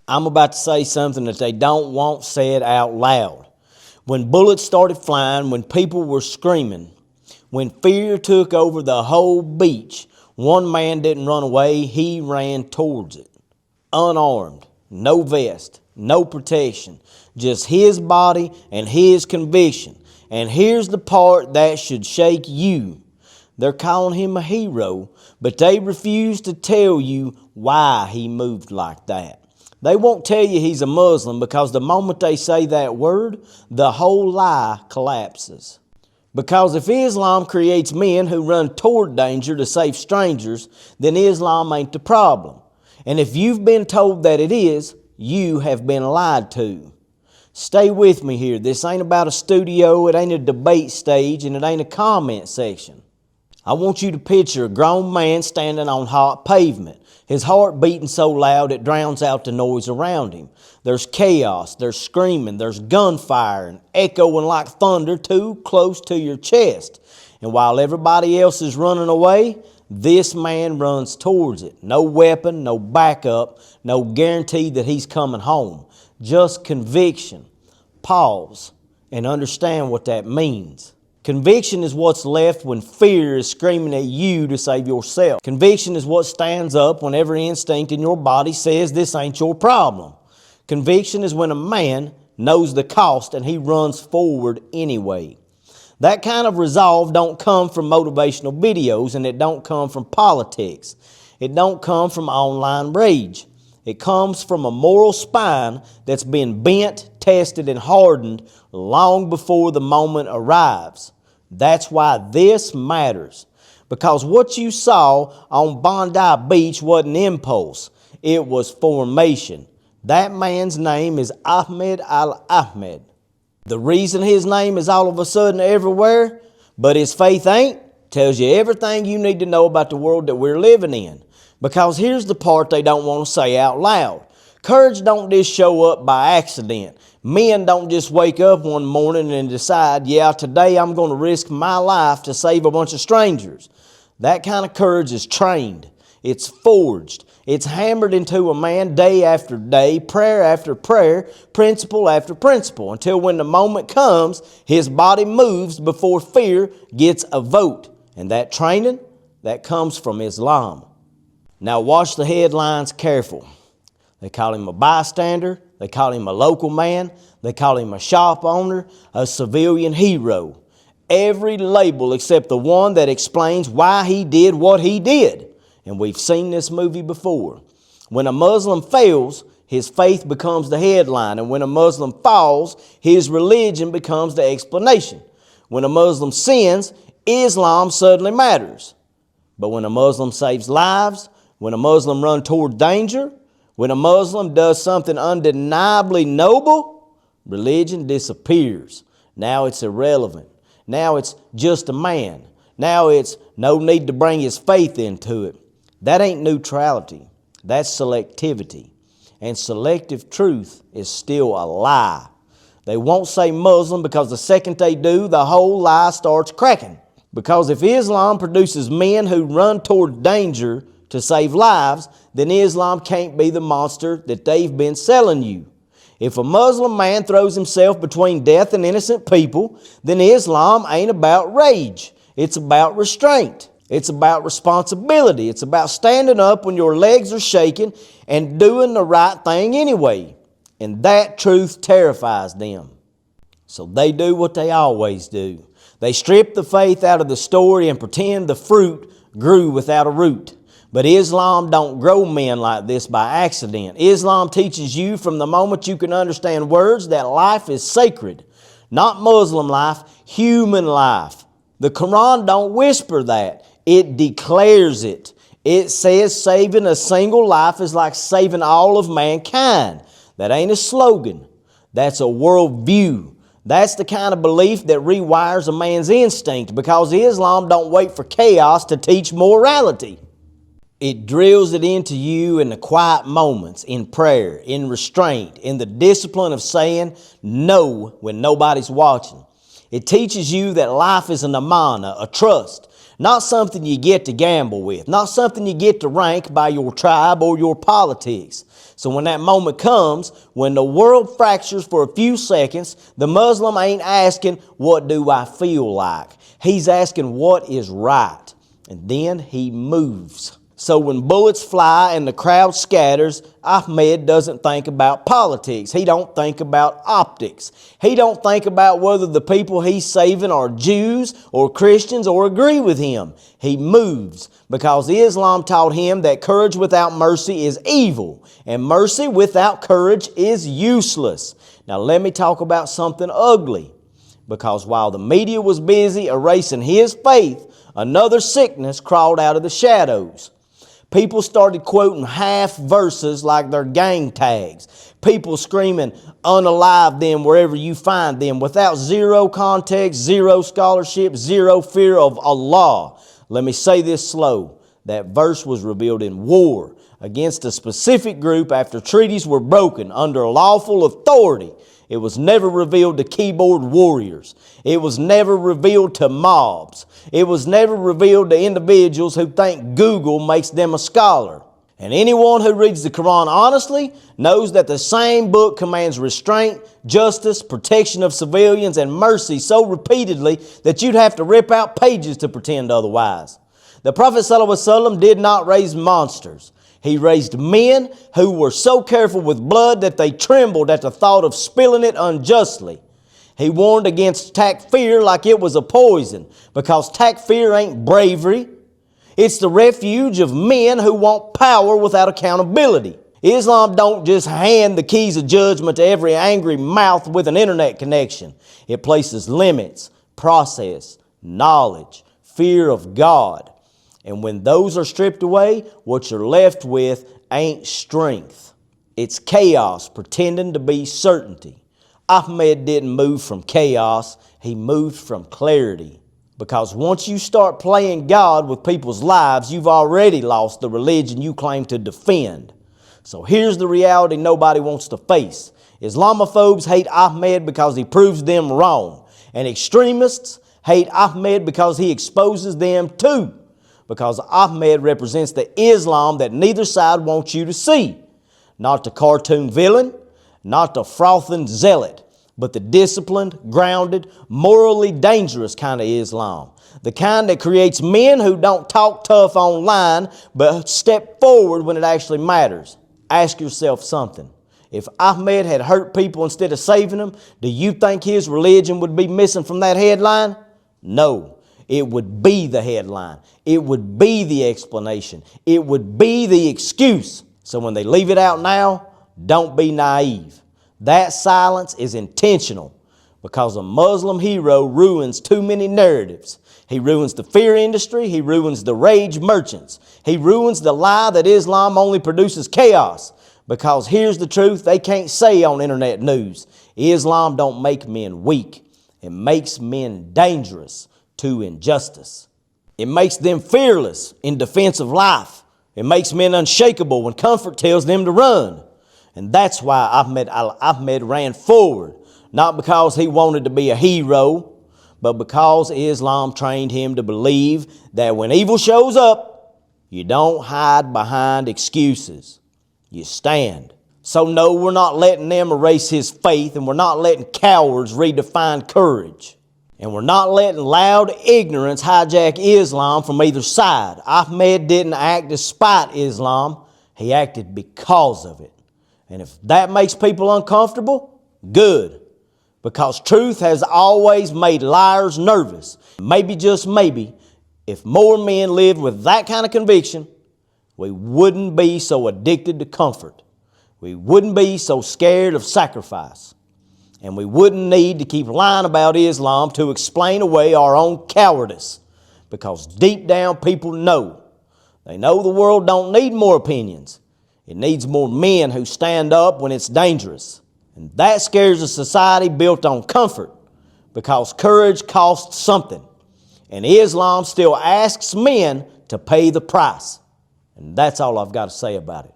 I'm about to say something that they don't want said out loud. When bullets started flying, when people were screaming, when fear took over the whole beach, one man didn't run away, he ran towards it. Unarmed, no vest, no protection, just his body and his conviction. And here's the part that should shake you. They're calling him a hero, but they refuse to tell you why he moved like that. They won't tell you he's a Muslim because the moment they say that word, the whole lie collapses. Because if Islam creates men who run toward danger to save strangers, then Islam ain't the problem. And if you've been told that it is, you have been lied to. Stay with me here. This ain't about a studio, it ain't a debate stage, and it ain't a comment section. I want you to picture a grown man standing on hot pavement. His heart beating so loud it drowns out the noise around him. There's chaos, there's screaming, there's gunfire and echoing like thunder too close to your chest. And while everybody else is running away, this man runs towards it. No weapon, no backup, no guarantee that he's coming home. Just conviction. Pause and understand what that means. Conviction is what's left when fear is screaming at you to save yourself. Conviction is what stands up when every instinct in your body says this ain't your problem. Conviction is when a man knows the cost and he runs forward anyway. That kind of resolve don't come from motivational videos, and it don't come from politics. It don't come from online rage. It comes from a moral spine that's been bent, tested, and hardened long before the moment arrives. That's why this matters. Because what you saw on Bondi Beach wasn't impulse. It was formation. That man's name is Ahmed Al Ahmed. The reason his name is all of a sudden everywhere, but his faith ain't, tells you everything you need to know about the world that we're living in. Because here's the part they don't want to say out loud. Courage don't just show up by accident. Men don't just wake up one morning and decide, yeah, today I'm going to risk my life to save a bunch of strangers. That kind of courage is trained. It's forged. It's hammered into a man day after day, prayer after prayer, principle after principle, until when the moment comes, his body moves before fear gets a vote. And that training, that comes from Islam. Now watch the headlines careful. They call him a bystander. They call him a local man. They call him a shop owner, a civilian hero. Every label except the one that explains why he did what he did. And we've seen this movie before. When a Muslim fails, his faith becomes the headline. And when a Muslim falls, his religion becomes the explanation. When a Muslim sins, Islam suddenly matters. But when a Muslim saves lives, when a Muslim runs toward danger, when a Muslim does something undeniably noble, religion disappears. Now it's irrelevant. Now it's just a man. Now it's no need to bring his faith into it. That ain't neutrality. That's selectivity. And selective truth is still a lie. They won't say Muslim because the second they do, the whole lie starts cracking. Because if Islam produces men who run toward danger to save lives, then Islam can't be the monster that they've been selling you. If a Muslim man throws himself between death and innocent people, then Islam ain't about rage. It's about restraint. It's about responsibility. It's about standing up when your legs are shaking and doing the right thing anyway. And that truth terrifies them. So they do what they always do. They strip the faith out of the story and pretend the fruit grew without a root. But Islam don't grow men like this by accident. Islam teaches you from the moment you can understand words that life is sacred. Not Muslim life, human life. The Quran don't whisper that. It declares it. It says saving a single life is like saving all of mankind. That ain't a slogan. That's a worldview. That's the kind of belief that rewires a man's instinct, because Islam don't wait for chaos to teach morality. It drills it into you in the quiet moments, in prayer, in restraint, in the discipline of saying no when nobody's watching. It teaches you that life is an amana, a trust. Not something you get to gamble with. Not something you get to rank by your tribe or your politics. So when that moment comes, when the world fractures for a few seconds, the Muslim ain't asking, what do I feel like? He's asking, what is right? And then he moves. So when bullets fly and the crowd scatters, Ahmed doesn't think about politics. He don't think about optics. He don't think about whether the people he's saving are Jews or Christians or agree with him. He moves because Islam taught him that courage without mercy is evil and mercy without courage is useless. Now let me talk about something ugly, because while the media was busy erasing his faith, another sickness crawled out of the shadows. People started quoting half verses like they're gang tags. People screaming, unalive them wherever you find them, without zero context, zero scholarship, zero fear of Allah. Let me say this slow. That verse was revealed in war against a specific group after treaties were broken under lawful authority. It was never revealed to keyboard warriors. It was never revealed to mobs. It was never revealed to individuals who think Google makes them a scholar. And anyone who reads the Quran honestly knows that the same book commands restraint, justice, protection of civilians, and mercy so repeatedly that you'd have to rip out pages to pretend otherwise. The Prophet ﷺ did not raise monsters. He raised men who were so careful with blood that they trembled at the thought of spilling it unjustly. He warned against takfir like it was a poison, because takfir ain't bravery. It's the refuge of men who want power without accountability. Islam don't just hand the keys of judgment to every angry mouth with an internet connection. It places limits, process, knowledge, fear of God. And when those are stripped away, what you're left with ain't strength. It's chaos pretending to be certainty. Ahmed didn't move from chaos, he moved from clarity. Because once you start playing God with people's lives, you've already lost the religion you claim to defend. So here's the reality nobody wants to face. Islamophobes hate Ahmed because he proves them wrong. And extremists hate Ahmed because he exposes them too. Because Ahmed represents the Islam that neither side wants you to see. Not the cartoon villain, not the frothing zealot, but the disciplined, grounded, morally dangerous kind of Islam. The kind that creates men who don't talk tough online, but step forward when it actually matters. Ask yourself something. If Ahmed had hurt people instead of saving them, do you think his religion would be missing from that headline? No. It would be the headline. It would be the explanation. It would be the excuse. So when they leave it out now, don't be naive. That silence is intentional, because a Muslim hero ruins too many narratives. He ruins the fear industry. He ruins the rage merchants. He ruins the lie that Islam only produces chaos. Because here's the truth they can't say on internet news. Islam don't make men weak. It makes men dangerous to injustice. It makes them fearless in defense of life. It makes men unshakable when comfort tells them to run. And that's why Ahmed Al Ahmed ran forward, not because he wanted to be a hero, but because Islam trained him to believe that when evil shows up, you don't hide behind excuses. You stand. So no, we're not letting them erase his faith, and we're not letting cowards redefine courage. And we're not letting loud ignorance hijack Islam from either side. Ahmed didn't act despite Islam. He acted because of it. And if that makes people uncomfortable, good. Because truth has always made liars nervous. Maybe, just maybe, if more men lived with that kind of conviction, we wouldn't be so addicted to comfort. We wouldn't be so scared of sacrifice. And we wouldn't need to keep lying about Islam to explain away our own cowardice. Because deep down people know. They know the world don't need more opinions. It needs more men who stand up when it's dangerous. And that scares a society built on comfort. Because courage costs something. And Islam still asks men to pay the price. And that's all I've got to say about it.